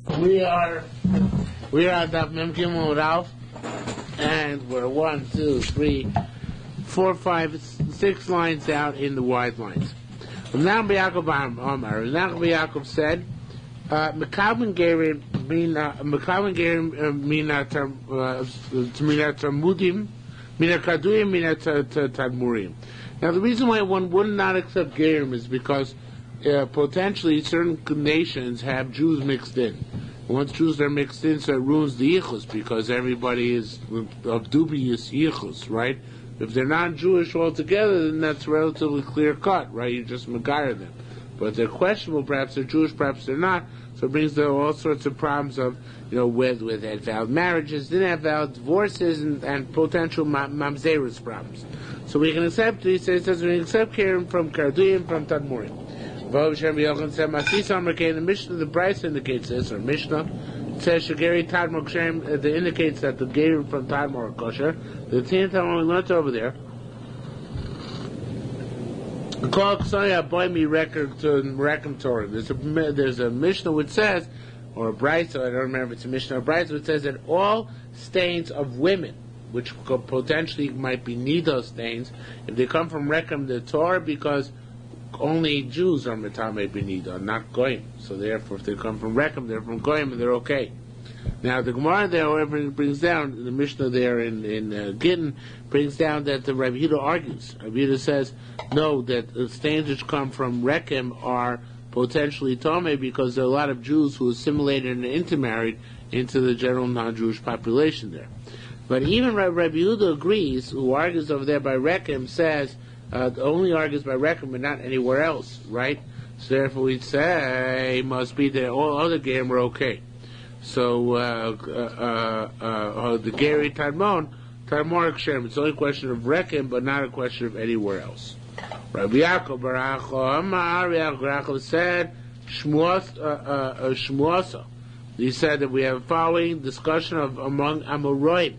We are at Daf Mem Gimel Ralph, and we're 1, 2, 3, 4, 5, 6 lines out in the wide lines. Now Yaakov Amar. Now Yaakov said, "Mekabin Gerim mina Talmudim mina Kaduyim mina Tadmurim." Now the reason why one would not accept Gerim is because potentially certain nations have Jews mixed in. Once Jews are mixed in, so it ruins the yichus because everybody is of dubious yichus, right? If they're not Jewish altogether, then that's relatively clear cut, right? You just megayah them. But if they're questionable, perhaps they're Jewish, perhaps they're not. So it brings them all sorts of problems of, with valid marriages, didn't have valid divorces, and potential mamzerus problems. So we can accept. He says we can accept Keren from Karduyim, from Tadmurim. The Mishnah, the Bryce indicates this, or Mishnah says Shageri Tadmor Kshem, that indicates that the Gerim from Tadmor are kosher. The same time we learned over there. Call Ksaya boy me record to Rekem Torah. There's a Mishnah which says, or a Bryce, I don't remember if it's a Mishnah or a Bryce, which says that all stains of women, which potentially might be Nida stains, if they come from Rekem the Torah, because only Jews are Metame Benida, not Goyim. So therefore, if they come from Rekem, they're from Goyim, and they're okay. Now the Gemara there, however, brings down, the Mishnah there in Gittin, brings down that the Rabbi Yehuda argues. Rabbi Yehuda says, no, that the stains which come from Rekem are potentially Tomei because there are a lot of Jews who assimilated and intermarried into the general non-Jewish population there. But even Rabbi Yehuda agrees, who argues over there by Rekem, says, only argues by Rekem, but not anywhere else, right? So therefore we'd say, must be that all other Gerim are okay. So, the Geri Tadmor Kshem, it's only a question of Rekem, but not a question of anywhere else. Rabbi Yaakov said, Shmuasa. He said that we have following discussion of among Amoraim.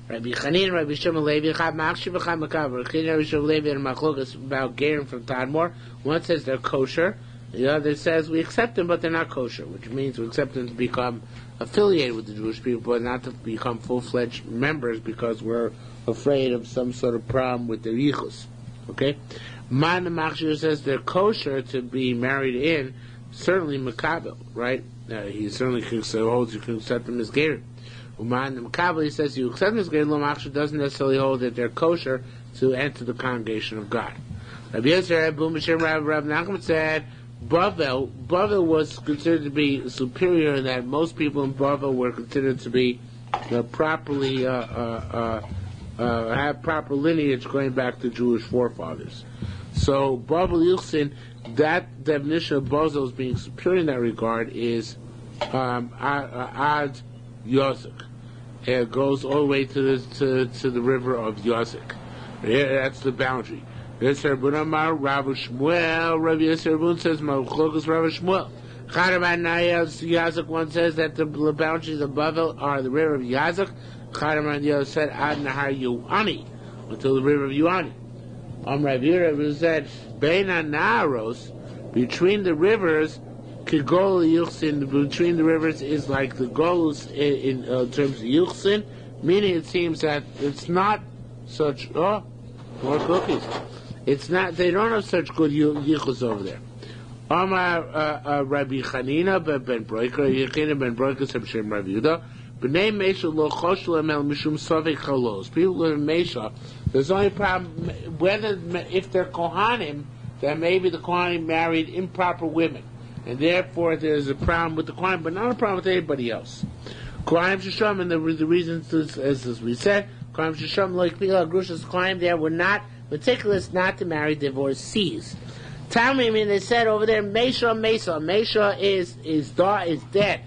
Rabbi Chanin, Rabbi Shimon Levi, Chab Machshiv, Chab Makav. Rabbi Chanin, Rabbi Shimon Levi, and Machlokas about Gerim from Tadmor. One says they're kosher, the other says we accept them, but they're not kosher, which means we accept them to become affiliated with the Jewish people, but not to become full-fledged members because we're afraid of some sort of problem with their yichus. Okay? Man Machshir says they're kosher to be married in, certainly Makabel, right? He certainly holds you can accept them as Gerim. Uman Makabel, he says you accept them as Gerim, Lo Machshir doesn't necessarily hold that they're kosher to enter the congregation of God. Rabbi Yisrael, Rabbi Nachman said, Bavel was considered to be superior in that most people in Bavel were considered to be properly have proper lineage going back to Jewish forefathers. So Bavel Yuchsin, that definition of Bavel as being superior in that regard is Ad Yosek. It goes all the way to the river of Yosek. That's the boundary. Yisrael Amar Rav Shmuel. Rabbi Yisrael says Malchukas Rav Shmuel. Charaman Yazek one says that the boundaries of Bavel are the river of Yazek. Charaman Yazek said Ad Nahar Yuani until the river of Yuani. Rabbi Yisrael said Beina Naharos, between the rivers, Kigol Yuchsin, between the rivers is like the Golus in terms of Yuchsin, meaning it seems that it's not such more cookies. It's not. They don't have such good yichus over there. Amar Rabbi Chanina ben Broiker, Yechina ben Broiker, Shem Rabbi Yehuda. B'nei Mesha lo choshel emel mishum sovek chalos. People live in Mesha. There's only a problem whether if they're kohanim, then maybe the kohanim married improper women, and therefore there's a problem with the kohanim, but not a problem with anybody else. Kohanim shesham, and the reasons as we said, kohanim shesham like Grushas kohanim there were not meticulous not to marry divorcees. Tell me, they said over there, Mesha is dead.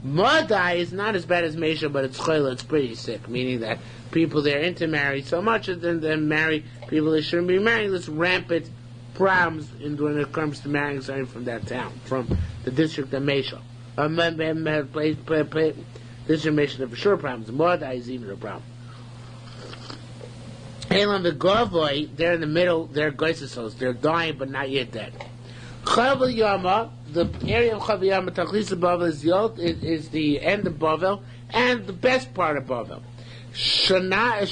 Madai is not as bad as Mesha, but it's chayla, it's pretty sick, meaning that people there intermarry so much and then marry people they shouldn't be marrying. There's rampant problems when it comes to marrying somebody from that town, from the district of Mesha. District of Mesha, for sure problems. Madai is even a problem. Elam the Govoy, they're in the middle, they're goisesos, they're dying but not yet dead. Chavel Yama, the area of Chaviyama Tachlis of Bavel is the end of Bavel and the best part of Bavel. Shani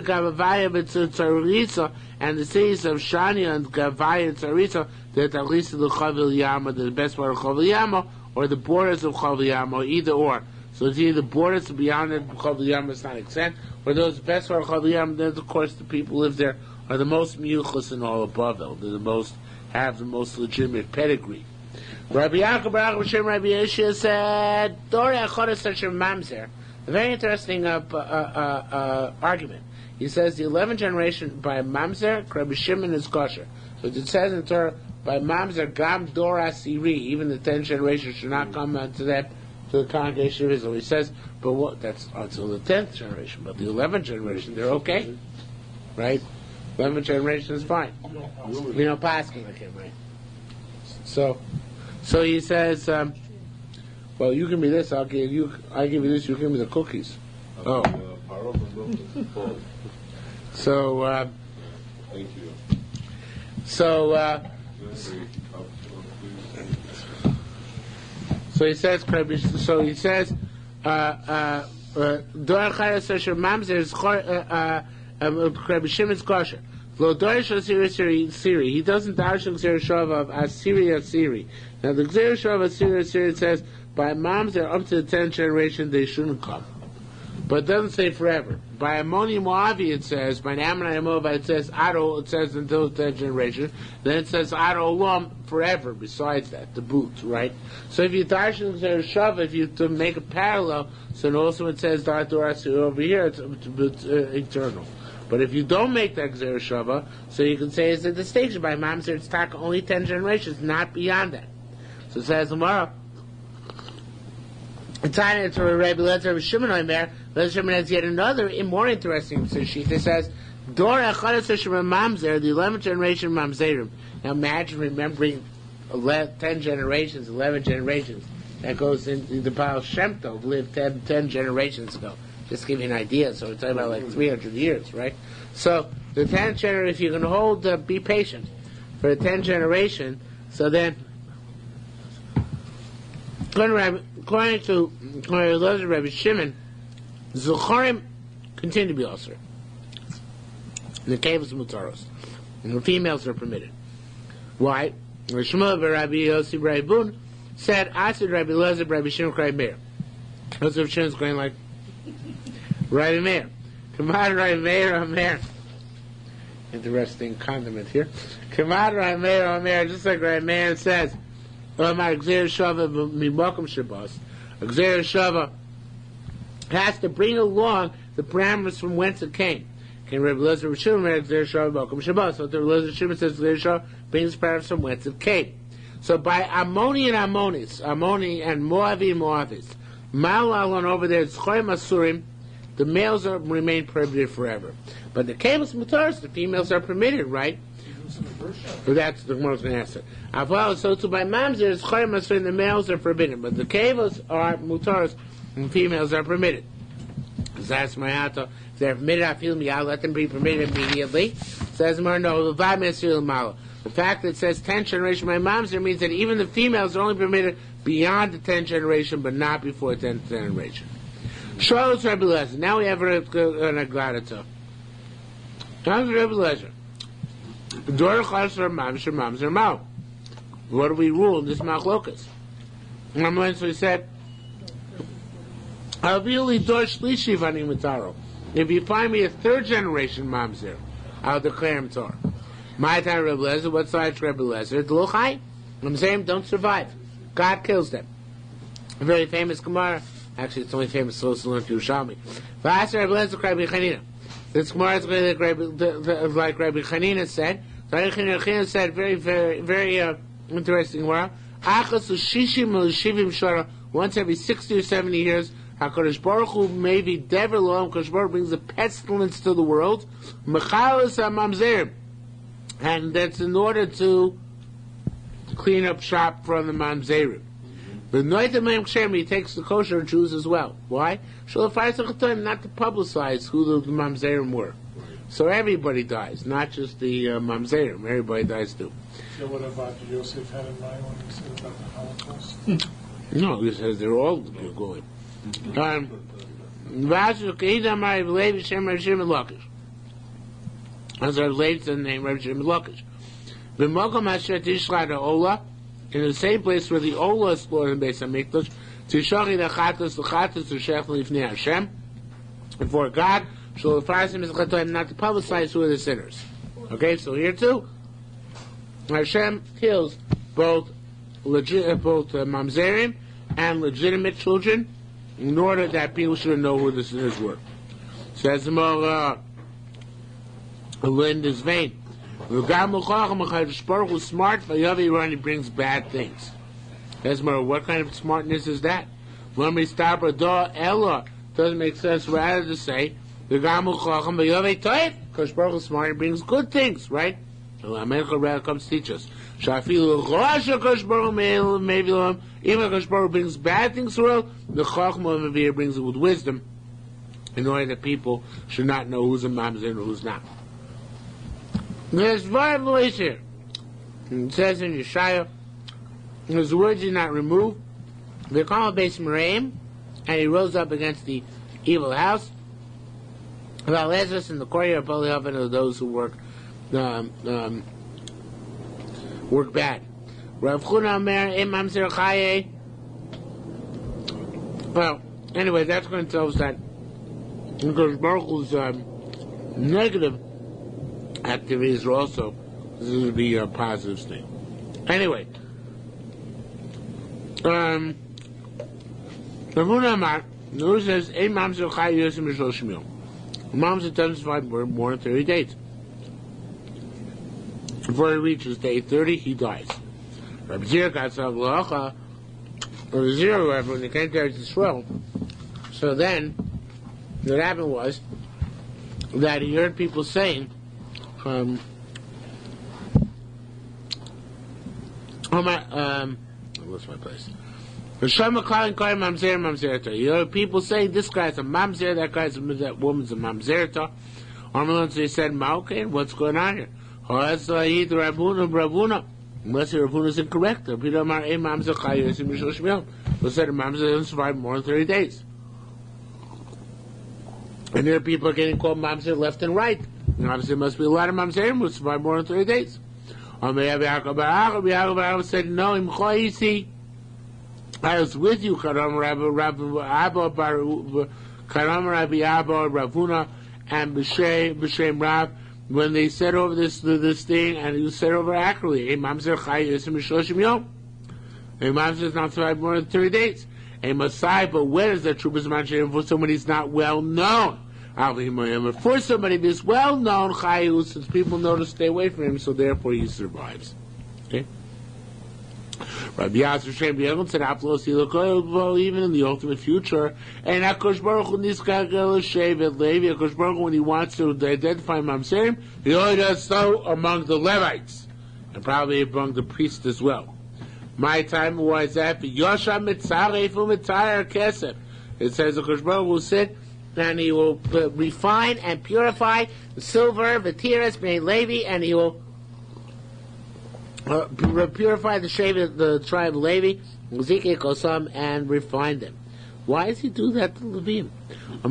v'Gavaya v'Tzaritza, and the cities of Shani and Gavaya and Tzaritza, the Tachlis of the Chaviyama, the best part of Chaviyama, or the borders of Chaviyama, either or. So it's either the borders beyond it, Chaviyama is not exempt, or those best part of Chaviyama, then of course the people who live there are the most miyuchas in all of Bavel. They're the most, have the most legitimate pedigree. Rabbi Yaakov Baruch Hashem Rabbi Yeshua said, Dori Achodes Hashem Mamzer. A very interesting argument. He says the 11th generation by Mamzer, Rabbi Shimon is kosher. So it says in Torah, by Mamzer, Gam Dora Siri, even the 10th generation should not come to that, to the congregation of Israel. He says, but what, that's until the 10th generation, but the 11th generation, they're okay. Right? 11th generation is fine. We don't pass like him, right? So he says, well, you give me this, I give you this, you give me the cookies. Oh. So, thank you. So he says, Dor Chayas Asher Mamzer is Rabbi Shimon's kosher. Lo Dorish Asiri. He doesn't dash Gzera Shava of Asiri. Now the Gzera Shava of Asiri says by Mamzer up to the 10th generation they shouldn't come, but it doesn't say forever. By Ammoni Moavi it says, by Ammonite and Moabite it says Ado. It says until the 10th generation. Then it says Ado Olam forever. Besides that, the boot, right? So if you dash Gzera Shava, if you to make a parallel, so also it says Dor over here, it's eternal. But if you don't make that Gzera Shava, so you can say it's a distinction. By Mamzer, it's only 10 generations, not beyond that. So it says tomorrow, it's to Rabbi Lezer Shimon Omer. Lezer Shimon has yet another more interesting sheet. It says, Dor Achadas Shimon Mamzer, the 11th generation Mamzerim. Now imagine remembering 10 generations, 11 generations. That goes into the Baal Shem Tov, lived 10 generations ago. Just to give you an idea, so we're talking about like 300 years, right? So, the 10th generation, if you can hold, be patient for the 10th generation, so then, according to Rabbi Shimon, Zucharim continue to be also. The caves of Mutaros. And the females are permitted. Why? Shmuel Rabbi Yossi Rabbi Bun said, I said Rabbi Lezer, Rabbi Shimon, Rabbi Meir. Those of Shimon's going like, Rabbi Meir. Come on, Rabbi Meir, Omer. Interesting condiment here. Come on, Rabbi Meir, Omer. Just like Rabbi Meir says, Omar Gzera Shava Mimakom Shabbos. Gzera Shava has to bring along the parameters from whence it came. Can Rabbi Lezer Shimon Gzera Shava Mimakom Shabbos? So the Rabbi Lezer Shimon says Gzera Shava brings the parameters from whence it came. So by Ammoni and Ammonis, Ammoni and Moavi and Moavis, Malal over there, Tzchoim Asurim, the males remain prohibited forever. But the Kavos Mutaros, the females are permitted, right? So that's the most going to answer. So too by Mamzer, Tzchoim Asurim, the males are forbidden. But the Kavos are Mutaros, and females are permitted. That's my answer. If they're permitted, I feel me, I'll let them be permitted immediately. Says more, no, the fact that it says 10th generation by Mamzer means that even the females are only permitted beyond the 10th generation, but not before the 10th generation. Charles Rebbe Lezer. Now we have an Agladata. Charles Rebbe Lezer. Dor Chasar Mamzer Mamzer Mao. What do we rule in this Machlokas? And so he said, Avili Dor Shlishi Vani Mitaro. If you find me a 3rd generation Mamzer, I'll declare him Torah. My time Rebbe Lezer. What side Rebbe Lezer? The Luchai. I'm saying don't survive. God kills them. A very famous Gemara. Actually, it's only famous supposed to learn to Yerushalmi. V'asar Rabbi Lezer Rabbi Chanina. This Gemara is like Rabbi Chanina said. Rabbi Chanina said very interesting Gemara. Achas u'shishim u'shivim shara. Once every 60 or 70 years, HaKadosh Baruch Hu maybe dever lo. HaKadosh Baruch Hu brings a pestilence to the world. Mechalos ha'mamzerim, and that's in order to clean up shop from the mamzerim. But he takes the kosher Jews as well. Why? Not to publicize who the mamzerim were. So everybody dies, not just the mamzerim. Everybody dies too. So what about Yosef had in mind when he said about the Holocaust? No, he says they're all going. As I've laid the name Rabbi Shimon Lakish. In the same place where the Ola is slaughtered in Beis Hamikdash, Tishachi the Chatos to Shech Lifnei Hashem, before God, shall Farsim is not to publicize who are the sinners. Okay, so here too, Hashem kills both mamzerim and legitimate children in order that people should know who the sinners were. Says the more in this vein. Baruch was smart, but he brings bad things. Says more, what kind of smartness is that? Doesn't make sense rather to say because Baruch is smart and brings good things, right? America comes to teach us. Even if Baruch brings bad things to the world, the Chachma brings it with wisdom in order that people should not know who's a mamzer and who's not. There's five words here. It says in Yeshaya, his words did not remove. They call base Meraim, and he rose up against the evil house. About Lazarus in the courtyard of Polyhaven of those who work bad. Rav Chuna Omer Imam Zerchaye. Well, anyway, that's going to tell us that because Baruch's negative activities are also this is going to be a positive thing. Anyway, Rav Chuna Omer, Nur says Imam Zerchaye Yosem Mishlosh Shmil. Imam doesn't survive more than 30 days. Before he reaches day 30, he dies. Rabbi Zir got some lacha, or zero, however, when he came to Israel. So then, what happened was that he heard people saying, what's my place? You know, people say this guy's a mamzer, that woman's a mamzerta. So he said, okay, what's going on here? Unless the Rabuna is incorrect. But said a mamzer doesn't survive more than 30 days. And there people are getting called mamzer left and right. And obviously there must be a lot of mamzerim who survive more than 30 days. Yaakov said, no, I was with you, Karam Rabbi Abba, Ravuna, and B'Shem Rav, when they said over this thing, and you said over accurately, a mamzer chay yisim mishloshim yom. A mamzer is not survived more than 30 days. A Masai, but when is that true b'zman for somebody who's not well known? For somebody who's well known, chayu, since people know to stay away from him, so therefore he survives. Okay. Rabbi Yasser Shem B'Yegon said, even in the ultimate future, and HaKadosh Baruch Hu Niskagel Shevet Levi, HaKadosh Baruch Hu, when he wants to identify mamzerim, he only does so among the Levites, and probably among the priests as well. My time was that Yosha Mitzaref U'Mitzar Kesef. It says HaKadosh Baruch Hu will sit and he will refine and purify the silver, the tiras, Levi, and he will purify the shave of the tribe of Levi, Kosam, and refine them. Why does he do that to Levim? The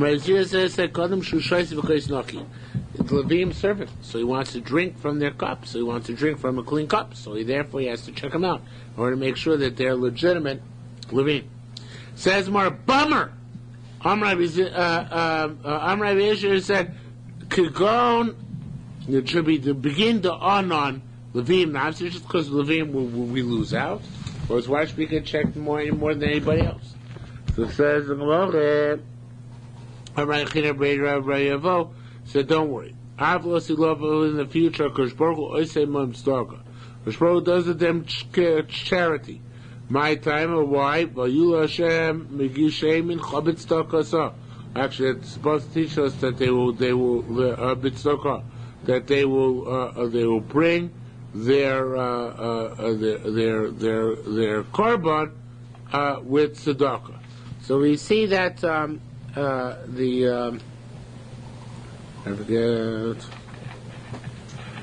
Levim servant, so he wants to drink from their cup, so he wants to drink from a clean cup, so therefore he has to check them out in order to make sure that they're legitimate Levim. Says more, bummer! Amrav Yisrael said, Kigon, it should be to begin to on Levim, not just because Levim we lose out, or his wife we can check more than anybody else. So it says, said, don't worry. In the future, Kosh Baruch Hu does it them charity. My time or why? Actually, it's supposed to teach us that they will bring their korban with tzedakah. So we see that I forget.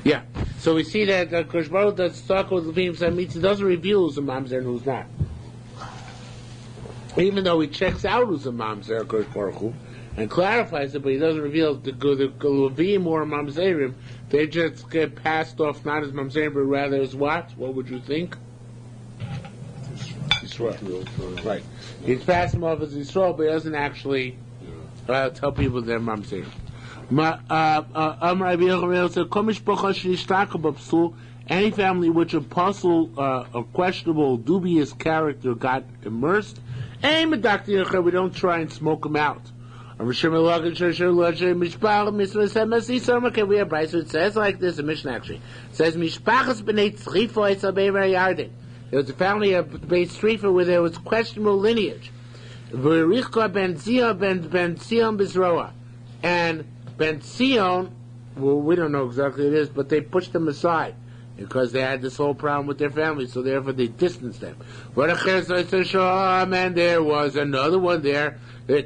Yeah. So we see that Kosh Baruch does talk with Levim Samitz. He doesn't reveal who's a mamzer and who's not. Even though he checks out who's a mamzer, Kosh Baruch Hu, and clarifies it, but he doesn't reveal the Levim or mamzerim. They just get passed off not as mamzerim, but rather as what? What would you think? Yisrael. Right. He's passing them off as Yisrael, but he doesn't actually tell people they're mamzerim. Any family which a puzzle, a questionable, dubious character got immersed, we don't try and smoke him out. Okay, we have Bryce, so it says like this, a mission actually. It says, there was a family of Beit Tzrifa where there was questionable lineage. And Ben Sion, well, we don't know exactly what it is, but they pushed them aside because they had this whole problem with their family, so therefore they distanced them. And there was another one there, and the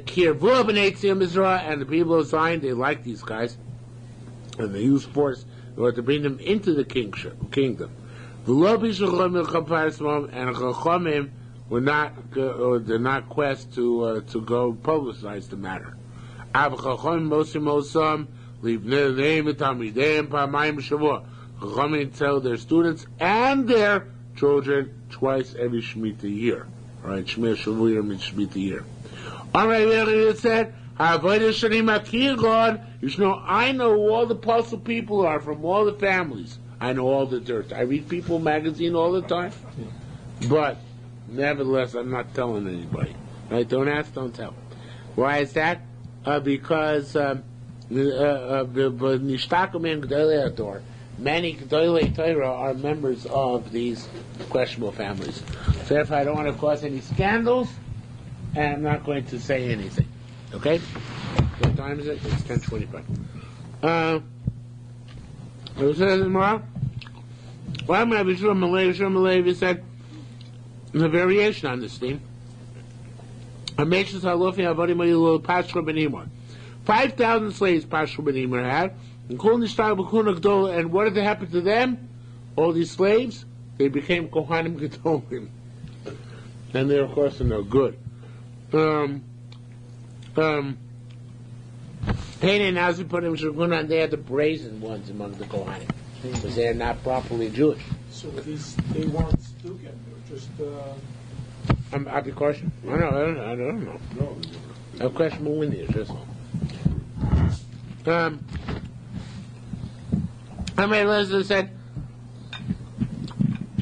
people of Zion, they liked these guys, and they used force in order to bring them into the kingdom. And Chachamim were not quest to go publicize the matter. Chachamim tell their students and their children twice every Shemitah year. All right, Shemir Shavuot means Shemitah year. All right, it said, you should know, I know who all the puzzle people are from all the families. I know all the dirt. I read People magazine all the time, but nevertheless, I'm not telling anybody. Right? Don't ask, don't tell. Why is that? Because many G'dolei Torah are members of these questionable families. So therefore, I don't want to cause any scandals, and I'm not going to say anything. Okay? What time is it? It's 10:25. What says tomorrow? Well, Rabbi Yerushalmi said the variation on this theme. 5,000 slaves Pashur Ben Imar had, and what did happen to them? All these slaves, they became Kohanim Gedolim, and they're of course no good. Hanan Nazi put him Shulchan, they are the brazen ones among the Kohanim, because they are not properly Jewish. So they weren't Stukim, they were just... I'll be cautious. I don't know. I'll question my lineage, that's all. Leslie said,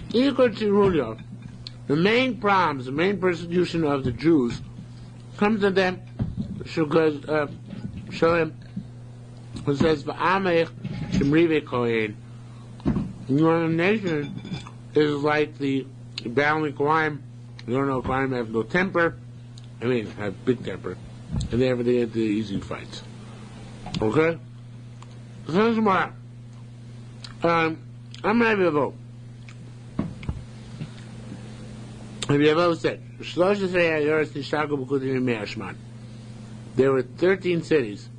the main problems, the main persecution of the Jews comes to them because Shalem, who says, your nation is like the battling Kohanim. You don't know, Kohanim have no temper, have big temper, and they have the easy fights. Okay? So tomorrow, I'm going to vote. Rabbi said, there were 13 cities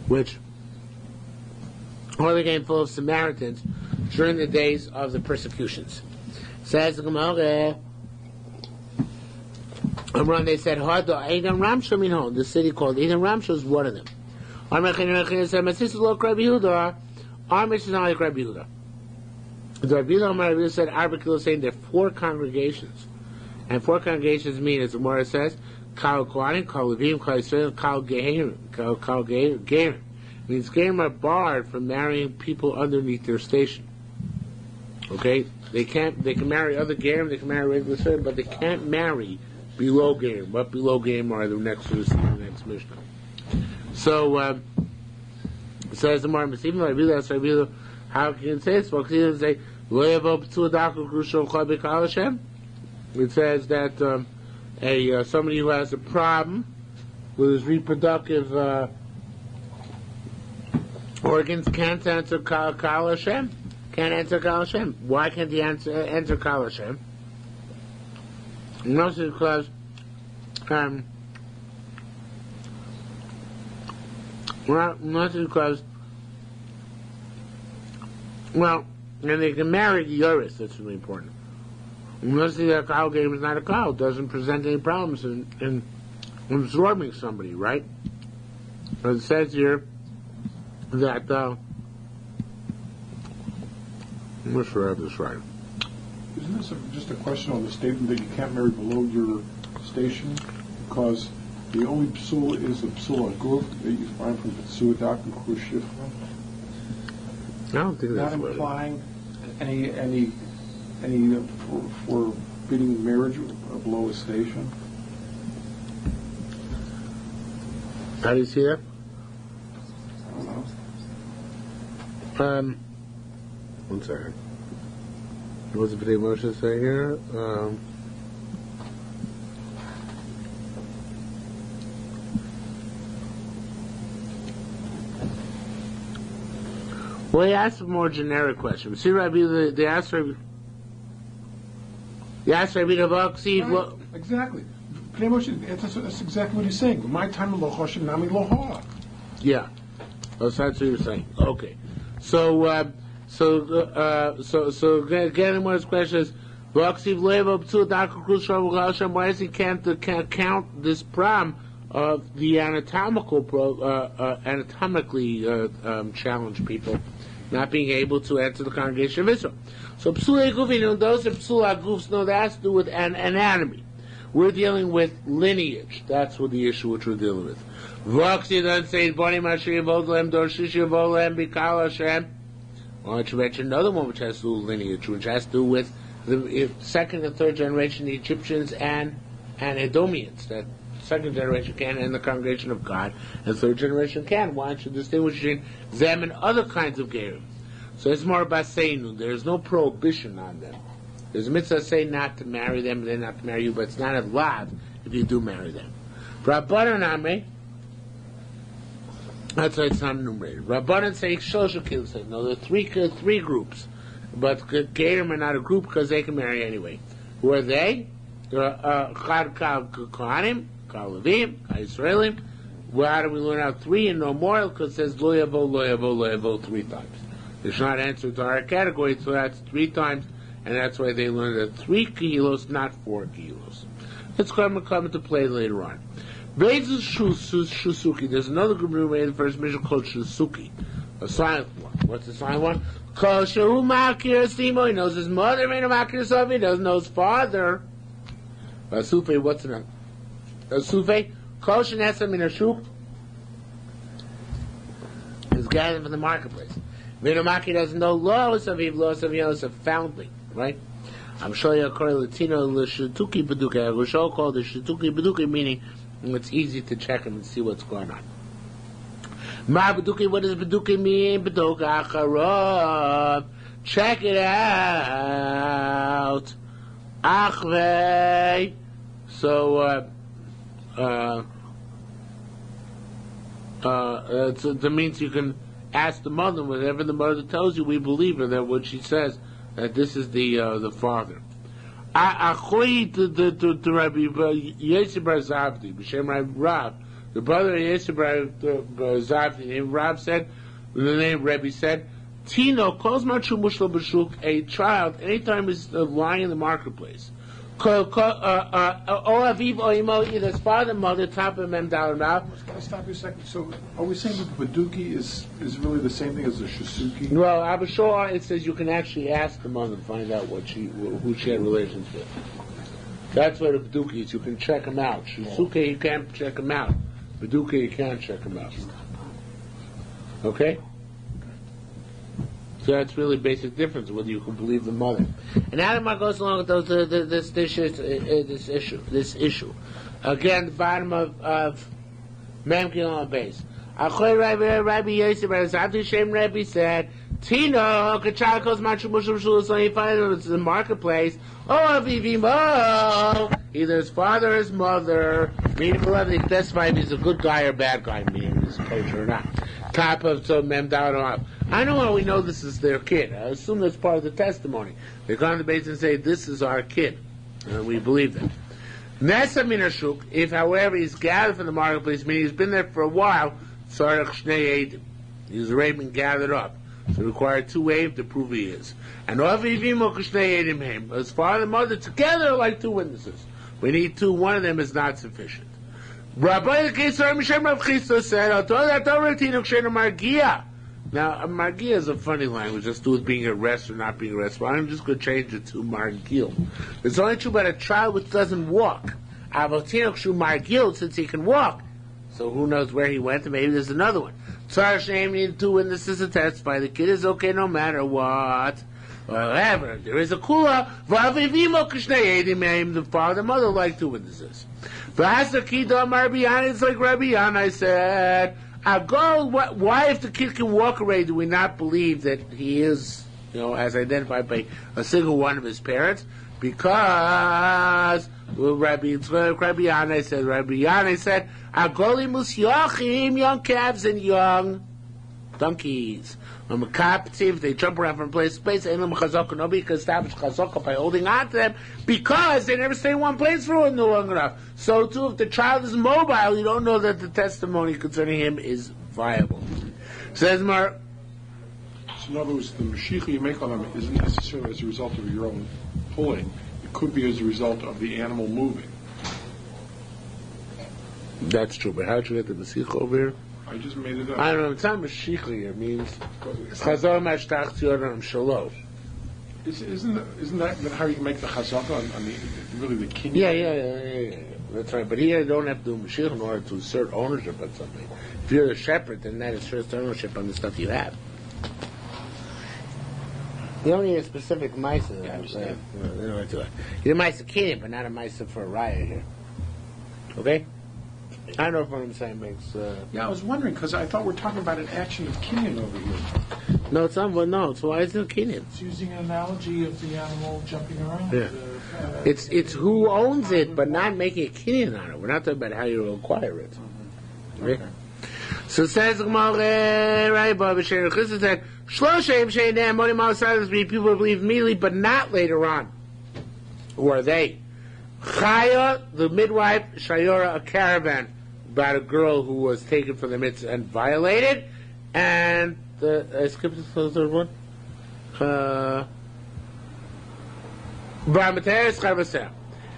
which all became full of Samaritans during the days of the persecutions. Says the Gemara, they said, the city called Edom Ramsha is one of them. Our mission is not like Rabbi Yehuda. The Rabbi Yehuda said, Arbakil is saying there are 4 congregations. And 4 congregations mean, as the Gemara says, Kal Kohanim, Kal Levim, Kal Yisrael, Kal Geherim. Kal Geherim. Means Geherim are barred from marrying people underneath their station. Okay? They can marry other Geherim, they can marry regular Yisrael, but they can't marry below Geherim. What below Geherim are the next to the next Mishnah. So, as the Gemara, even Rabbi Yehuda, how can you say this? Well, he doesn't say, it says that somebody who has a problem with his reproductive organs can't answer Kal Hashem. Can't answer Kal Hashem. Why can't he answer Kal Hashem? Mostly because Well, not because, and they can marry the Yoris, that's really important. Unless the alcohol game is not a cow, it doesn't present any problems in absorbing somebody, right? But it says here that, I'm not sure I have this right. Isn't this just a question on the statement that you can't marry below your station? Because the only psul is a psul aguf that you find from Psuadak and Krushif. I don't think Not that's what it is. implying any forbidding marriage below a station. How do you see that? I don't know. One second. What's the video motion say here? Well, he asked a more generic question. See, Rabbi, they asked Rabbi Navaksiv. Right, exactly. Pretty much, that's exactly what he's saying. My time of Lohoshin Nami Loha. Yeah. Oh, so that's what you're saying. Okay. So again, one of his questions is, why is he can't count this problem of the anatomically challenged people not being able to enter the congregation of Israel? So psulei gufin, those are psulei gufs, no, that has to do with anatomy. We're dealing with lineage. That's what the issue which we're dealing with. V'oksi doesn't say boni mashri vodlem dor shishi vodlem bikal Hashem. Why don't you mention another one which has to do with lineage, which has to do with the second and third generation Egyptians and Edomians. That second generation can in the congregation of God, and third generation can. Why don't you distinguish between them and other kinds of gerim? So it's more about saying there is no prohibition on them. There's a mitzvah say not to marry them, and they're not to marry you, but it's not allowed if you do marry them. Rabbanan Amre, that's why it's not enumerated. Rabbanan say Shosha Kiddushin. No, there are three groups, but gerim are not a group because they can marry anyway. Who are they? Chad Kohanim, Levim, Israelim. Well, how do we learn out three and no more? Because it says lo yavo 3 times. They should not answer to our category, so that's 3 times, and that's why they learned that 3 kilos, not 4 kilos. It's going to come into play later on. Bezus Shusuki. There's another group we made in the first mission called Shusuki, a silent one. What's the silent one? Kol Shehu Makir Simo. He knows his mother, Makir Sofi. He doesn't know his father. Sufe, what's the name? Sufe, Kol Shenesa Min Hashuk is gathered from the marketplace. Maki doesn't know laws of a foundling, right? I'm showing you a Latino Shituki Baduki. I will show called the Shituki Baduki, meaning it's easy to check him and see what's going on. Ma Baduki, what does Baduki mean? Baduka Acharov. Check it out. Achve. So, that means you can ask the mother, whatever the mother tells you, we believe her, that what she says, that this is the father. Achoi to Rabbi Yosef Bar Zavdi, B'Shem Rav, the brother of Yosef Bar Zavdi, named Rav said, the name Rebbe said, Tino calls Machu Mushlo B'Shuk, a child, anytime he's lying in the marketplace. Either his father, mother, top of mem down now. Can I stop you a second? So, are we saying that the Baduki is really the same thing as the Shisuki? Well, Abishur, it says you can actually ask the mother to find out who she had relations with. That's what a Baduki is. You can check him out. Shisuke, you can't check him out. Baduki, you can't check him out. Okay? So that's really basic difference whether you can believe the mother. And Adamar goes along with this issue. Again, the bottom of Mem Gilon on base. Rabbi Yosef Rebbe said, Tino, Kachakos Machu Mushum Shul, so he finds it's the marketplace. Oh, Vivimo! Either his father or his mother, meaning beloved, they specify if he's a good guy or bad guy, meaning he's kosher or not. Top of so Mem down up. I know how we know this is their kid. I assume that's part of the testimony. They come to the base and say, this is our kid. And we believe them. Nesa Minashuk, if however he's gathered from the marketplace, meaning he's been there for a while, Tzarech Shnei Eidim. He's raped and gathered up. So it required 2 Eidim to prove he is. And Aviv Imo Kshnei Eidim Heim. His father and mother together are like 2 witnesses. We need 2. One of them is not sufficient. Rabbi Kesar Mishem Rav Chisda said, now, Margia is a funny language, just do with being arrested or not being arrested. But I'm just going to change it to Margil. It's only true about a child which doesn't walk. Avotinok Shu Margil, since he can walk. So who knows where he went, and maybe there's another one. Tzar Shem needed 2 witnesses to testify. The kid is okay no matter what. However, there is a kula. The father and mother like 2 witnesses. It's like Rabbi Yana said. Why, if the kid can walk away, do we not believe that he is, as identified by a single one of his parents? Because Rabbi Yana said, Agoli musyachim, young calves and young donkeys. If they jump around from place to place, nobody can establish chazaka by holding on to them because they never stay in one place for long enough. So too, if the child is mobile, you don't know that the testimony concerning him is viable. Says Mar. So in other words, the mashiach you make on them isn't necessarily as a result of your own pulling. It could be as a result of the animal moving. That's true, but how'd you get the mashiach over here? I just made it up. I don't know. It's not mashiach. It means chazor mashtach tzioram shalom. Isn't that how you make the chazaka on the really the kinyan? Yeah. That's right. But here you don't have to do mashiach in order to assert ownership on something. If you're the shepherd, then that asserts ownership on the stuff you have. You don't need a specific ma'isa. I understand. You need a ma'isa kinyan, but not a ma'isa for a riot here. Okay. I don't know if what I'm saying makes... Yeah, I was wondering, because I thought we're talking about an action of kinyan over here. No, it's not. Well, no, so why is it a kinyan? It's using an analogy of the animal jumping around. Yeah. It's who owns it, but not making a kinyan on it. We're not talking about how you acquire it. Okay. So it says, right, Baba Shem Chisda said, Shloshem Sheinem Modim Al-Sadas, people believe immediately, but not later on. Who are they? Chaya, the midwife, Shayora, a caravan, about a girl who was taken from the mitzvah and violated, and I skipped the third one.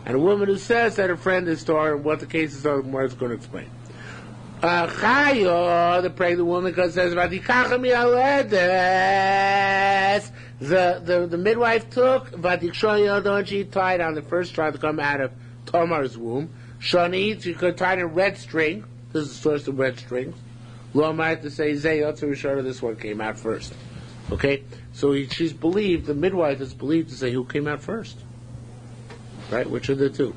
And a woman who says that her friend is star, and what the cases are, the is going to explain. Chaya, the pregnant woman, because it says the midwife took and she tied on the first child to come out of Tamar's womb. Shani, she could tie in a red string. This is the source of red strings. Lo might to say this one came out first. Okay, so she's believed. The midwife is believed to say who came out first. Right, which are the 2?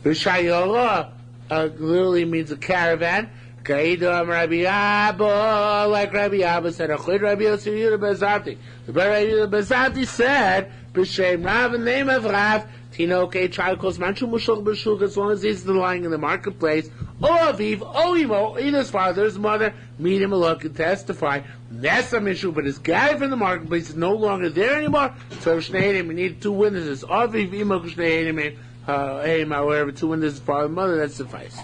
V'shayora literally means a caravan. Kaidam Rabbi Abba, like Rabbi Abba said, Achid Rabbi Yosef Yehuda Bezati. The brother Rabbi Yehuda Bezati said, B'Shem Rav, in the name of Rav, Tinoke, child calls Manchu Mushuk B'Shuk, as long as he's lying in the marketplace, O Aviv, O Imo, either his father, his mother, meet him, look, and testify. That's some issue, but his guy from the marketplace is no longer there anymore, so Shnei we need 2 witnesses. Aviv, Imo, Shnei however, 2 witnesses, father and mother, that suffice.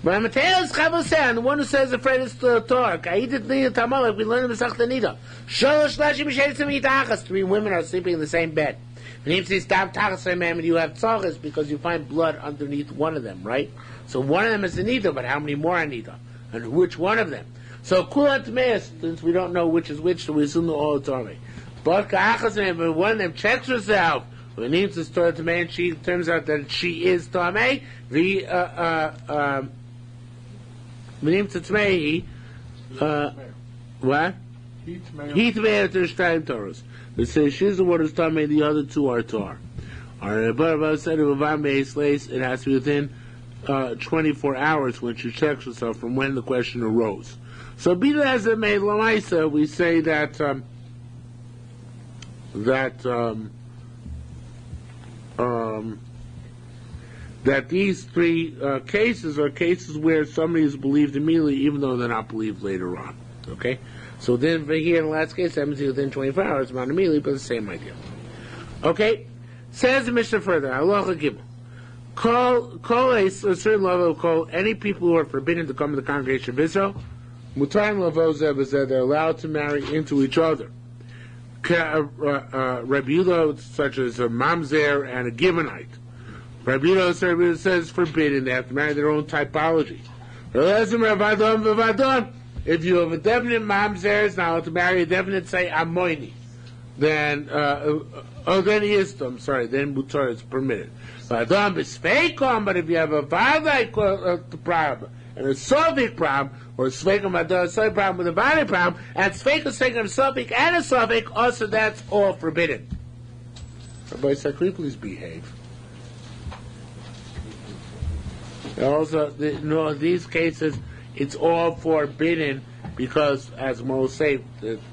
But Mateus Chavoseh, the one who says the friend is the Torah, Ka'idit Nida Tamal, like we learned in Masech Nida. Sholosh Lashim Shetzim Yitachas, 3 women are sleeping in the same bed. And if you stop Tachas, you have tzachas because you find blood underneath one of them, right? So one of them is the Nida, but how many more are Nida? And which one of them? So Kulat Meis, since we don't know which is which, so we assume they're all Torah. But Ka'achas, but one of them checks herself. When it needs to store Tamei, and she turns out that she is Tamei, what? He Tamei there's time Torahs. They say she's the one who's Tamei, the other 2 are Tar. Alright, said it has to be within 24 hours when she checks herself from when the question arose. So be that as it may, Lamaisa, we say that that these 3 cases are cases where somebody is believed immediately, even though they're not believed later on. Okay? So then, here in the last case, happens within 24 hours, not immediately, but the same idea. Okay? Says the Mishnah further, Halacha Gimel. Call a certain level of call any people who are forbidden to come to the congregation of Israel, Mutar Lavozeh is that they're allowed to marry into each other. Rabbi Yehuda, such as a mamzer and a Gibeonite. Rabbi Yehuda says forbidden. They have to marry their own typology. If you have a definite mamzer, it's not allowed to marry a definite, say, Amoini. Then, then Istam, then Mutar is permitted. But if you have a Vadai problem, and a Sophic problem, or a Sveikum Adar Sophic problem with a Vadai problem, and Sveikum of Sophic and a Sophic, also that's all forbidden. Rabbi Sakri, please behave. Also, in these cases, it's all forbidden because, as Mo say,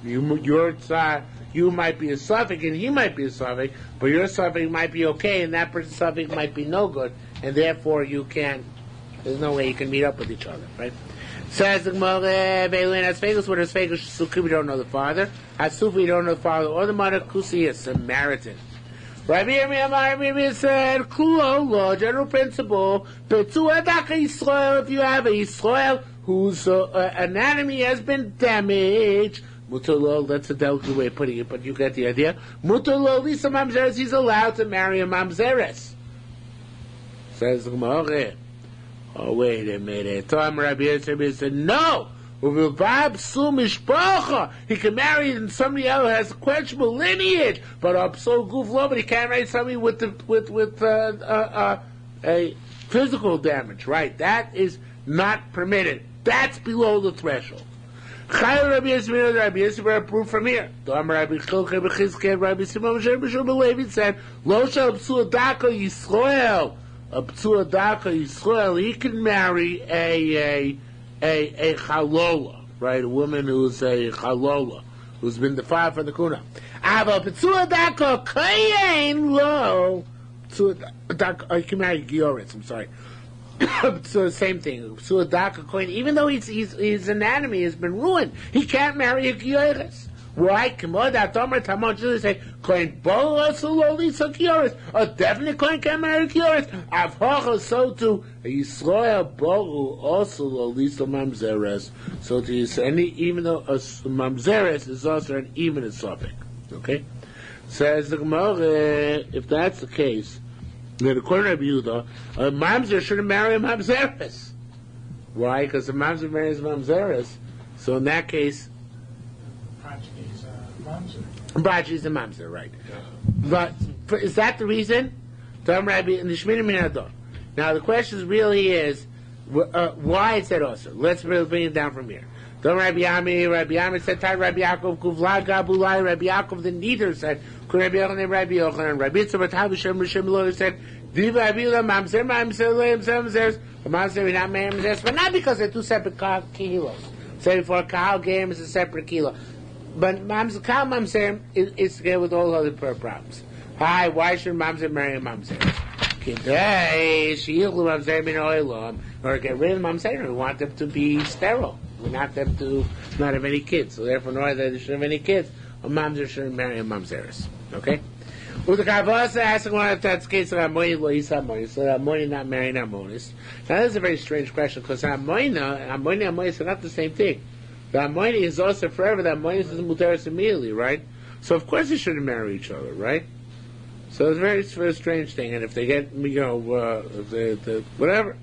your side, you might be a suffix and he might be a suffix, but your suffix might be okay and that person's suffix might be no good, and therefore you can't, there's no way you can meet up with each other, right? Says the Gemara, Veilin Asfegus, what is Asfegus? Suki, we don't know the father. Hasufi, we don't know the father or the mother. Kusi, a Samaritan. Rabbi Yirmiyah said, Kulo, law, general principle, Petzu Adaka Yisrael, if you have a Yisrael whose anatomy has been damaged, Mutalo, that's a delicate way of putting it, but you get the idea. Mutalo, Lisa Mamzeres, he's allowed to marry a Mamzeres. Says the Gemara. Oh, wait a minute. Tom Rabbi Yirmiyah said, no! He can marry somebody else who has a questionable lineage, but but he can't marry somebody with a physical damage, right? That is not permitted. That's below the threshold. Rabbi Yisrael approved from here. Rabbi said, Lo shel Psuadaka Yisrael. A Psuadaka Yisrael, he can marry a chalola, right? A woman who's a chalola, who's been defiled from the kuna. Ava Psuadaka Kayin Lo. I can marry Gioris, I'm sorry. So same thing. Psuadaka Kayin, even though his anatomy has been ruined, he can't marry a Gioris. Why? Say, Kohen Bo slowly so Kioris. A definite Kohen can marry Kioris. Avhocha so to Yisrael Bo also Lolisa Mamzeres. So to Yisrael, even though a Mamzeres is also an even a suffix. Okay? Says the Gemara, if that's the case, then according to Rabbi Yehuda, a Mamzer shouldn't marry a Mamzeres. Why? Because the Mamzer marries Mamzeres. So in that case, Brachi is a mamzer, right? But is that the reason? Now the question really is why it said also. Let's really bring it down from here. Rabbi Ami said, Rabbi Yaakov, Kuvla Gabulai, Rabbi Yaakov, the neither said, Rabbi Yochanan, Rabbi Yochanan, Rabbi Yitzhak, Hashem, Hashem, Lord said, Diva Abila, Mamzer, Mamzer, not Mamzer, but not because they're two separate kilos. Say for a cow game is a separate kilo. But cow mamzer is together with all other problems. Why should mamzer marry a mamzer? Or get rid of mamzer. We want them to be sterile. We want them to not have any kids. So therefore, no, they shouldn't have any kids. A mamzer shouldn't marry a mamzeris. Okay? With the Kavasa asking one if that's the case of Amoini, so Amoini not marrying Amonis. Now that is a very strange question because Amoini are not the same thing. The Amoini is also forever. The Amoini is Muteris immediately, right? So of course they shouldn't marry each other, right? So it's a very strange thing. And if they get, if they whatever.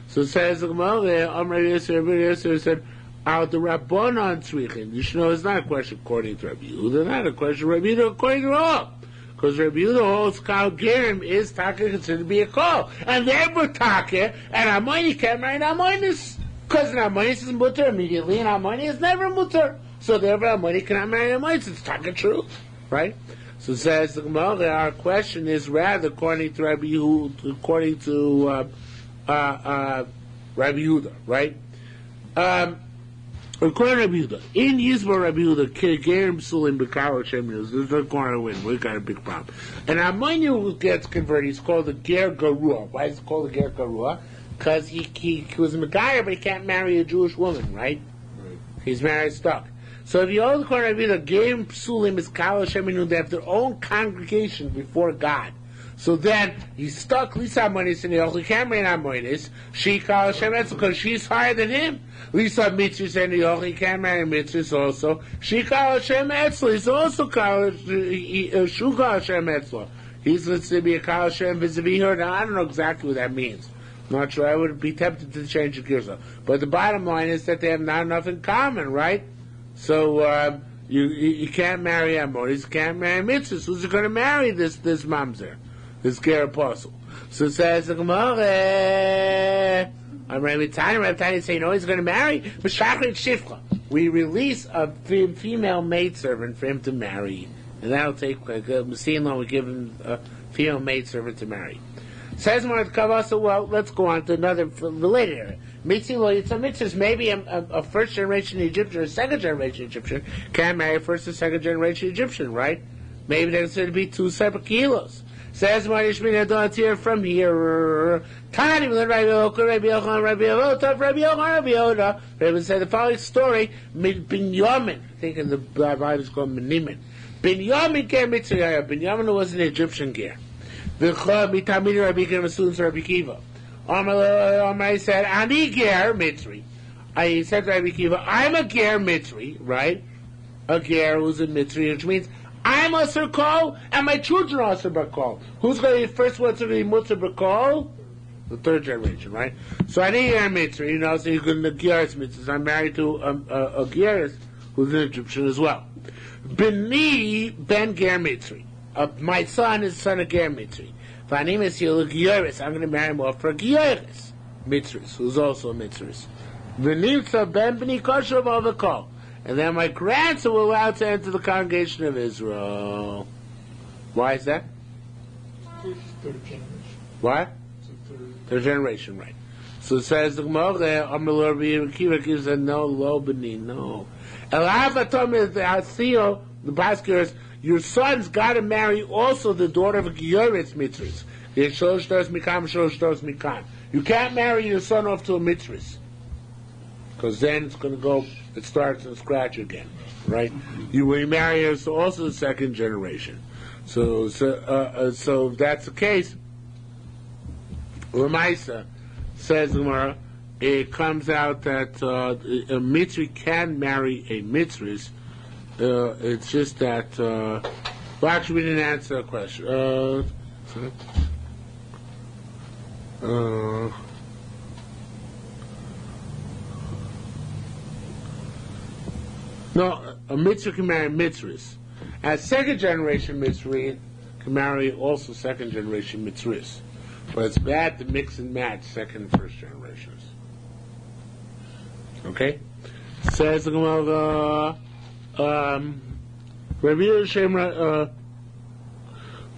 So it says the Gemara, Amr Yisrael said, out the Rabbanon Tzrichin. You should know it's not a question according to Rabbi Yehuda, not a question Rabbi Yehuda according to all. Because Rabbi Yehuda holds Kal Gerim is Taka considered to be a call. And therefore Taka, and Amoini can't marry Amoinis. Because an Amonis is mutter immediately, and Amoni is never mutter. So therefore, Amoni cannot marry Amonis. It's talking true, right? So it says the Gemara, our question is rather according to Rabbi Yehuda, according to Rabbi Yehuda, right? According to Rabbi Yehuda, in Yisbo Rabbi Yehuda, Gerim Sulim Bekaro Shemius, this is not going to win. We've got a big problem. And Amoni who gets converted, he's called the Ger Garua. Why is it called the Ger Garua? Because he was a Megayah, but he can't marry a Jewish woman, right? He's married stuck. So if you hold the corner of either Gerim Psulim is Kala Sheminu, they have their own congregation before God. So then he's stuck. Lisa Amonis in the Yochel can't marry Amonis. She calls Hashem Etzel because she's higher than him. Lisa Mitzvahs and the Yochel can't marry Mitzvahs also. She calls Hashem Etzel. He's also called Shuka Hashem Etzel. He's let's say be a Kal Hashem vis-a-vis her. Now I don't know exactly what that means. Not sure. I would be tempted to change the gears. But the bottom line is that they have not enough in common, right? So you can't marry Amonis, you can't marry Mitzvahs. Who's going to marry this mamzer, this ger apostle? So it says the Gemara. I'm Rabbi Tanya saying, no, he's going to marry B'shachrit Shifcha. We release a female maidservant for him to marry, and that'll take like Messiah. We give him a female maidservant to marry. Says more to cover. So well, let's go on to another related area. Mitzvahs, maybe a first generation Egyptian or a second generation Egyptian can marry a first or second generation Egyptian, right? Maybe they're considered to be two separate kilos. Says more here from here. Rabbi said the following story. Binyamin, I think in the Bible is called Menimin. Binyamin ger Mitzvah. Binyamin was an Egyptian ger. Mitamid Rabbi Kiva, students of Rabbi Kiva. Omar said, Ani ger Mitzri. I said to Rabbi Kiva, I'm a ger Mitzri, right? A ger who's a Mitzri, which means I'm a Kol and my children are a Kol. Who's going to be the first one to be Mutzer Kol? The third generation, right? So Ani ger Mitzri, so you can Geras Mitzri. I'm married to a Geras who's an Egyptian as well. Beni ben ger Mitzri. My son is son of ger Mitzri. I'm going to marry him off for a Gyoris Mitzris, who's also a Mitzris. And then my grandson will allow to enter the congregation of Israel. Why is that? Third generation. What? Third generation, right. So it says the Gemara, Kiva said, no, lo b'ni, no. The basket is, your son's got to marry also the daughter of a Gyoris Mitzris. You can't marry your son off to a Mitzris, because then it's going to go, it starts from scratch again, right? When you marry her, so also the second generation. So if that's the case, Ramaisa says, Gemara, it comes out that a Mitzri can marry a Mitzris. It's just that, well, actually, we didn't answer a question. No, a mitzvah can marry mitzvahs. As second generation mitzvah can marry also second generation mitzvahs. But it's bad to mix and match second and first generations. Okay? Says the Gemara, Rabbi Yerushalmi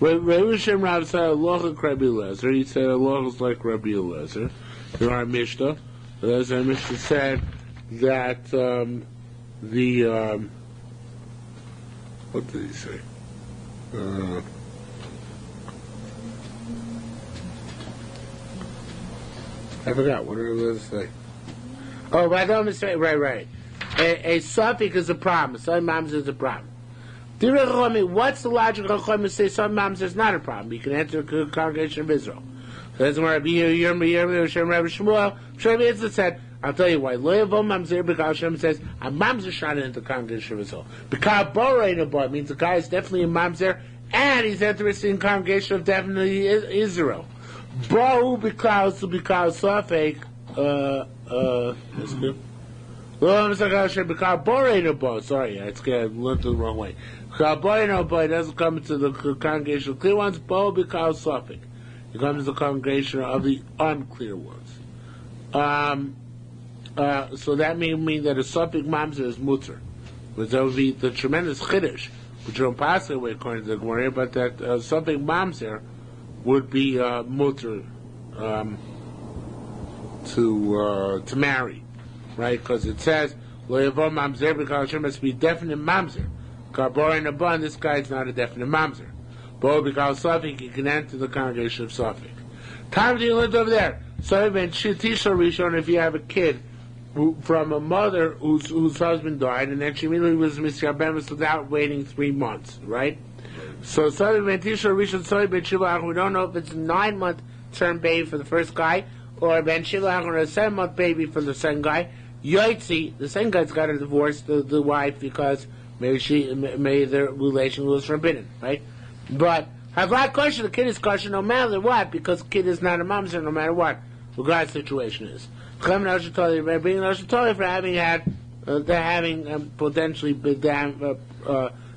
Rav said Allah like Rabbi Eliezer. He said Allah is like Rabbi Eliezer. In our Mishnah, as our Mishnah said that what did he say? I forgot. What did Eliezer say? Oh, by the way, right. A suffix is a problem. Some mamzer is a problem. What's the logic of Chacham to say some mamzer is not a problem? You can enter the congregation of Israel. So that's why Rabbi Shmuel said, I'll tell you why. Lo yavo mamzer because Hashem says a mamzer shot into the congregation of Israel. Because borei means the guy is definitely a mamzer and he's interested in the congregation of definitely Israel. Bo because suffix. That's good. Sorry, I learned it the wrong way. It doesn't come to the congregation of clear ones, but because suffix. It comes to the congregation of the unclear ones. So that may mean that a suffix mamzer is mutter. But that would be the tremendous chiddush, which don't pass away according to the Gemara, but that suffix mamzer would be mutter to marry. Right, because it says lo yavo mamzer because Hashem must be definite mamzer. Kabor and abon, this guy is not a definite mamzer. Bo because suffix, he can enter the congregation of suffix. Time to live over there. So even Tisha Rishon, if you have a kid from a mother whose husband died, and then she immediately was misyabemis without waiting 3 months, right? So Soy Ben Tisha Rishon Soy Ben Shiva, we don't know if it's a 9-month term baby for the first guy, or Ben Shiva or a 7-month baby for the second guy. Yotzi, the second guy's got to divorce the wife because maybe their relation was forbidden, right? But Havlat kosher, the kid is kosher no matter what, because the kid is not a mamzer no matter what the guy's situation is. Being for having had, having potentially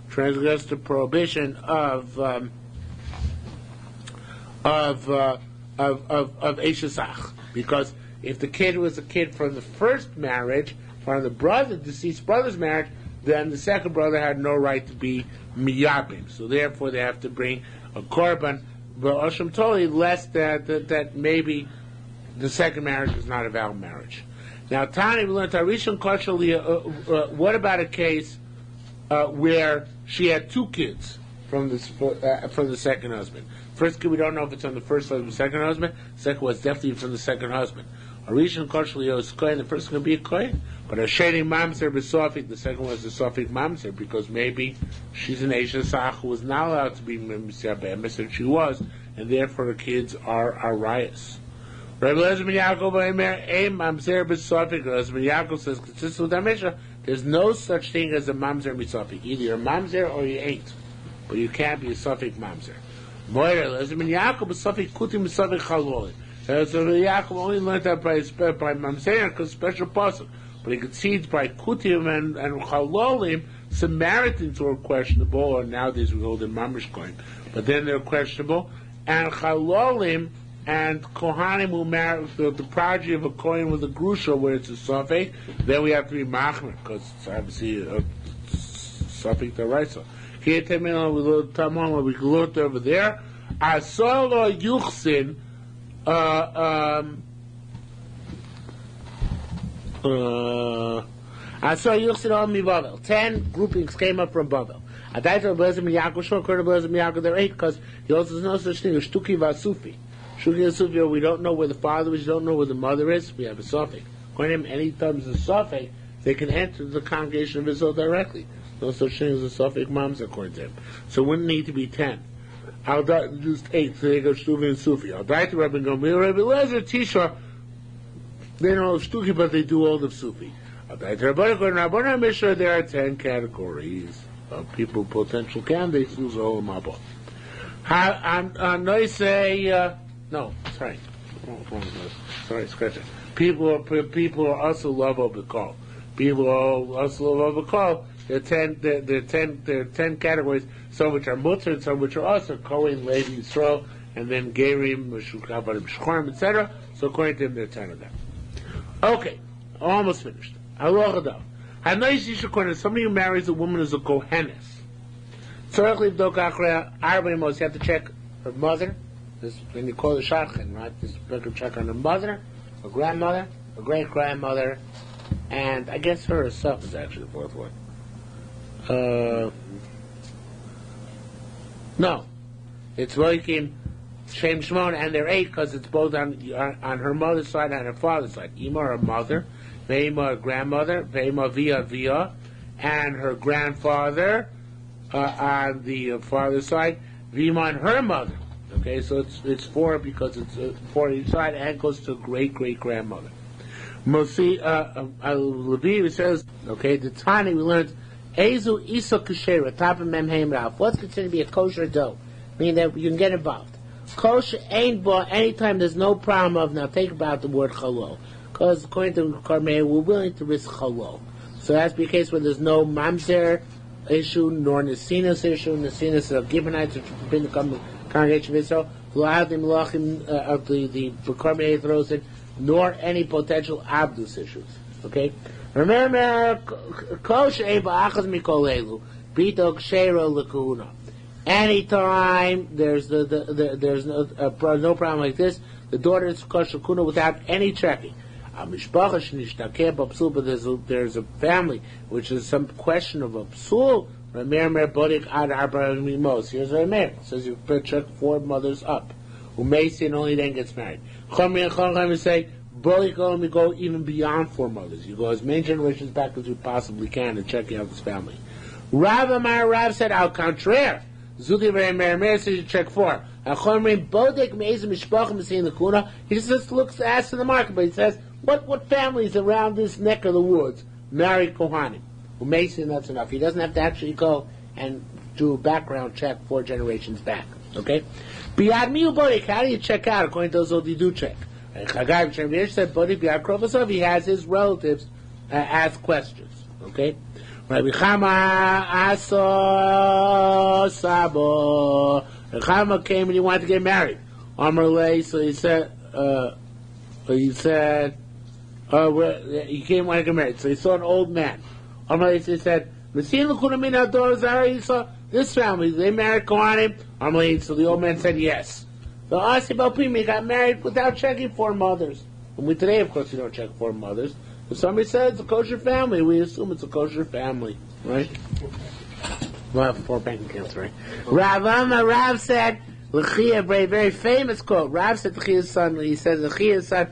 transgressed the prohibition of Eshesach, because if the kid was a kid from the first marriage, from the deceased brother's marriage, then the second brother had no right to be miyabim. So therefore, they have to bring a korban, but Osham totally less that maybe the second marriage is not a valid marriage. Now, Tani, we learned Tarishon Kosher. What about a case where she had 2 kids from the second husband? First kid, we don't know if it's on the first husband, second husband. Second was definitely from the second husband. Arishon Kosher is kohen. The first going to be a kohen, but a shady mamzer b'sofik. The second was a sofik mamzer because maybe she's an Eshesach who was not allowed to be Mesiabemis, and she was, and therefore her kids are rayas. Rabbi Eliezer ben Yaakov mamzer b'sofik. Rabbi ben Yaakov says, consistent with our Mishnah, there's no such thing as a mamzer b'sofik. Either you're a mamzer or you ain't, but you can't be a sofik mamzer. Moira Eliezer ben Yaakov b'sofik kutim b'sofik chalolin. So Yaakov only learned that by mamzer because special pasuk. But he concedes by kutim and chalolim, Samaritans were questionable, or nowadays we hold in mamish kohen, but then they're questionable, and chalolim and kohanim who marry the progeny of a kohen with a grusha where it's a sofek, then we have to be machmer because it's obviously a sofek daraisa. Here, Tamil, we looked over there. Asolo yuchsin. I saw Yuchsin on mi Bavel. 10 groupings came up from Bavel. I died to Rabbi Eliezer ben Yaakov. Short Rabbi Eliezer ben Yaakov. There are 8 because he also does no such thing as Shtuki Vasufi. Shtuki Vasufi. We don't know where the father is. We don't know where the mother is. We have a sofek. According to him, any times a sofek, they can enter the congregation of Israel directly. No such thing as a sofek moms, according to him. So it wouldn't need to be 10. I'll die just 8. So they go Shtuvi and Sufi. I'll die to Rabbi Gamliel. Rabbi Eliezer Tisha. They don't know Shtuki, but they do all of Sufi. I'll die to Rabbi Rabbi Mishnah. There are 10 categories of people, potential candidates who's all of Mabot. No, say no. Sorry, sorry, scratch it. People are also love of the call. People are also love of the call. There are 10 categories. Some which are mutter, and some which are also Kohen, Levi, Yisrael, and then Gerim, Shukavarim, Shchorim, etc. So according to him, there are 10 of them. Okay, almost finished. Aloha somebody who marries a woman is a Kohenes. You have to check her mother. This when you call the shadchan, right? This you check on her mother, her grandmother, her great grandmother, and I guess her herself is actually the 4th one. No, it's Loikim, Shem Shimon, and they're 8 because it's both on her mother's side and her father's side. Ima, her mother, Veima, her grandmother, Veima, Via, and her grandfather on the father's side, Vima, and her mother. Okay, so it's 4 because it's 4 on each side, and goes to great grandmother. Mosi Levi says, okay, the Tani we learned. Ezu Isa Kashera, top of Mem Ralph. What's considered to be a kosher dough? Meaning that you can get involved. Kosher ain't bought anytime there's no problem of, now think about the word chalol. Because according to Karmei, we're willing to risk chalol. So that's the case where there's no mamzer issue, nor Nesinas issue. Nesinas is a Gibeonites, which forbidden to come to the congregation of Israel. V'la'adim lachim of the Karmei throws in, nor any potential abdus issues. Okay? Remember, anytime there's there's no problem like this, the daughter is kosher kuna without any checking. But there's a family which is some question of a psul. Here's what Rameir says: you check 4 mothers up, who may sin only then gets married. Say. You go even beyond 4 mothers. You go as many generations back as you possibly can and checking out this family. Rav said, au contraire, Zuki Meir says you check 4. He just looks, asks in the market, but he says, what families around this neck of the woods marry Kohanim? Well, Mason, that's enough. He doesn't have to actually go and do a background check 4 generations back. Okay? Biyad mi ubodik, how do you check out according to those who do check? Chagay B'Shem said, Bodik Biyad Krovasov, he has his relatives ask questions. Okay? Rabbi Chama Aso Sabo. Rabbi Chama came and he wanted to get married. Amarle, so he said, he came and wanted to get married. So he saw an old man. Amarle, so he said, he saw this family, they married Kohanim. Amarle, so the old man said yes. So Asi Balpimi got married without checking 4 mothers. And we today, of course, we don't check 4 mothers. If somebody says it's a kosher family, we assume it's a kosher family, right? Well, 4 bank accounts, right? Rav said, L'chia, very, very famous quote. Rav said to L'chia's son, he says, L'chia's son,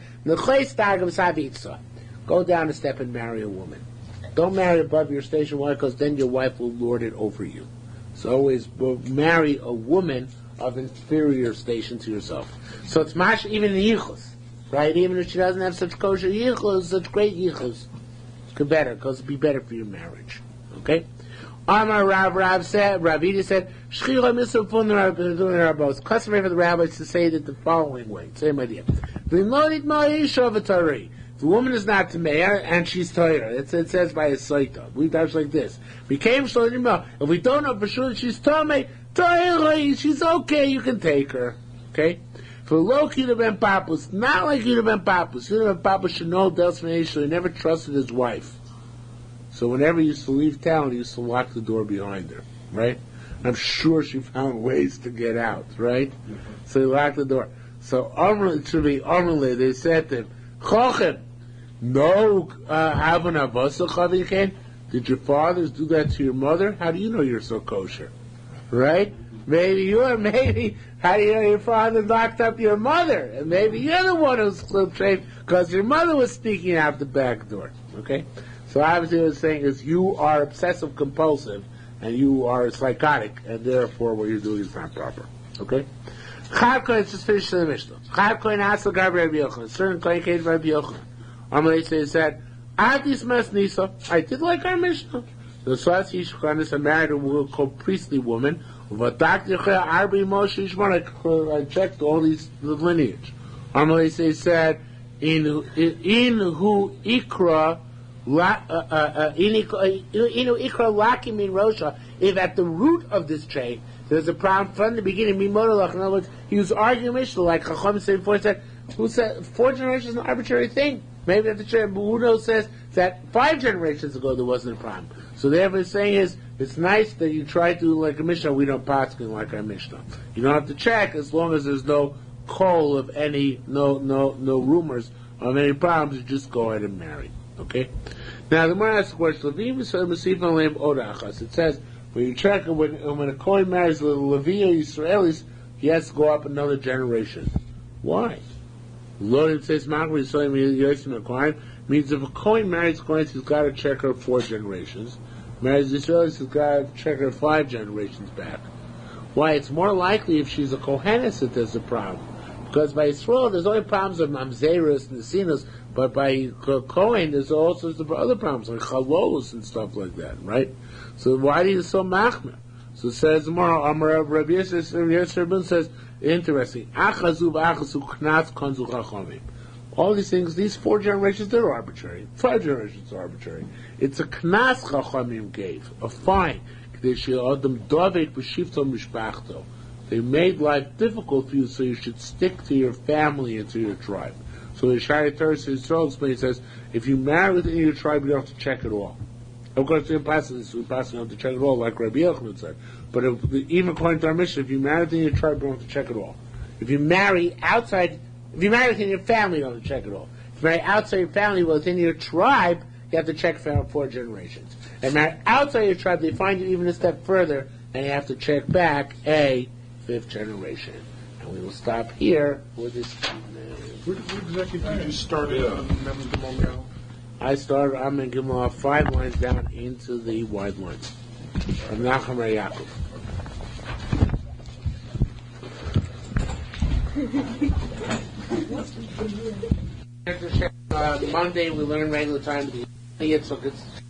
go down a step and marry a woman. Don't marry above your station. Why? Because then your wife will lord it over you. So always marry a woman of inferior station to yourself. So it's mash even in yichus. Right, even if she doesn't have such kosher yichus, such great yichus, it's better, because it'll be better for your marriage. Okay? Amar Rav said, Ravida said, Shchira Misr Pun Rabos. Customary for the rabbis to say that the following way, same idea. The woman is not Tamei, and she's Torah. It says by a Saita. We dash like this. Became Shloimah. If we don't know for sure she's Tamei, Torah, she's okay, you can take her. Okay? For low Yudah ben Papus, not like Yudah ben Papus. Yudah ben Papus should know Del Smanation, he never trusted his wife. So whenever he used to leave town, he used to lock the door behind her, right? And I'm sure she found ways to get out, right? So he locked the door. So it should be Amrle, they said to him, Chochem, no Avon Avasa Chavichen, did your fathers do that to your mother? How do you know you're so kosher? Right? Maybe how do you know your father locked up your mother? And maybe you're the one who's trained because your mother was sneaking out the back door. Okay? So obviously what it's saying is you are obsessive compulsive and you are psychotic and therefore what you're doing is not proper. Okay? Chav Kohen, just finish the Mishnah. Chav Kohen asked the Rabbi Yochanan. Certain Kohen came to Rabbi Yochanan. Amalei said, Adis Mas Nisa, I did like our Mishnah. The Swatzi Shukhanis are married a priestly woman. I checked all these the lineage. Amalei said, "In who ikra lakim in rosha." If at the root of this chain there's a problem from the beginning, in other words, he was arguing Mishnah like Chacham said before. Said, "Who said 4 generations is an arbitrary thing? Maybe at the chain." Buhuno says that 5 generations ago there wasn't a problem. So therefore, the saying is, it's nice that you try to do like a Mishnah. We don't paskin like our Mishnah. You don't have to check as long as there's no call of any, no rumors of any problems. You just go ahead and marry. Okay. Now the Gemara asks the question. It says when you check when a Kohen marries the Levi or Israelis, he has to go up another generation. Why? Lord says means if a Kohen marries Kohen, he's got to check her 4 generations. Marries Israelis, he's got to check her 5 generations back. Why? It's more likely if she's a Kohenes that there's a problem. Because by Israel, there's only problems of Mamzerus and Sinus, but by Kohen, there's all sorts of other problems, like Chalos and stuff like that, right? So why do you so machmer? So it says tomorrow, Amar Rabbi Yisrael says, interesting, Achazu v'achazu knatz konzu chachamim. All these things, these 4 generations, they're arbitrary. 5 generations are arbitrary. It's a knas chachamim gave, a fine. They made life difficult for you, so you should stick to your family and to your tribe. So the Shari Thursday explains, says, if you marry within your tribe, you don't have to check it all. Of course, we pass you have to check it all, like Rabbi Yochanan said. But even according to our mission, if you marry within your tribe, you don't have to check it all. If you marry within your family, you don't have to check it all. If you marry outside your family, within your tribe, you have to check for 4 generations. And marry outside your tribe, they find it even a step further, and you have to check back a 5th generation. And we will stop here with this. Where exactly did you start in Memory Gimel? I'm in Gimel 5 lines down into the wide lines. From Nachum Yaakov. Monday we learn regular time. So it's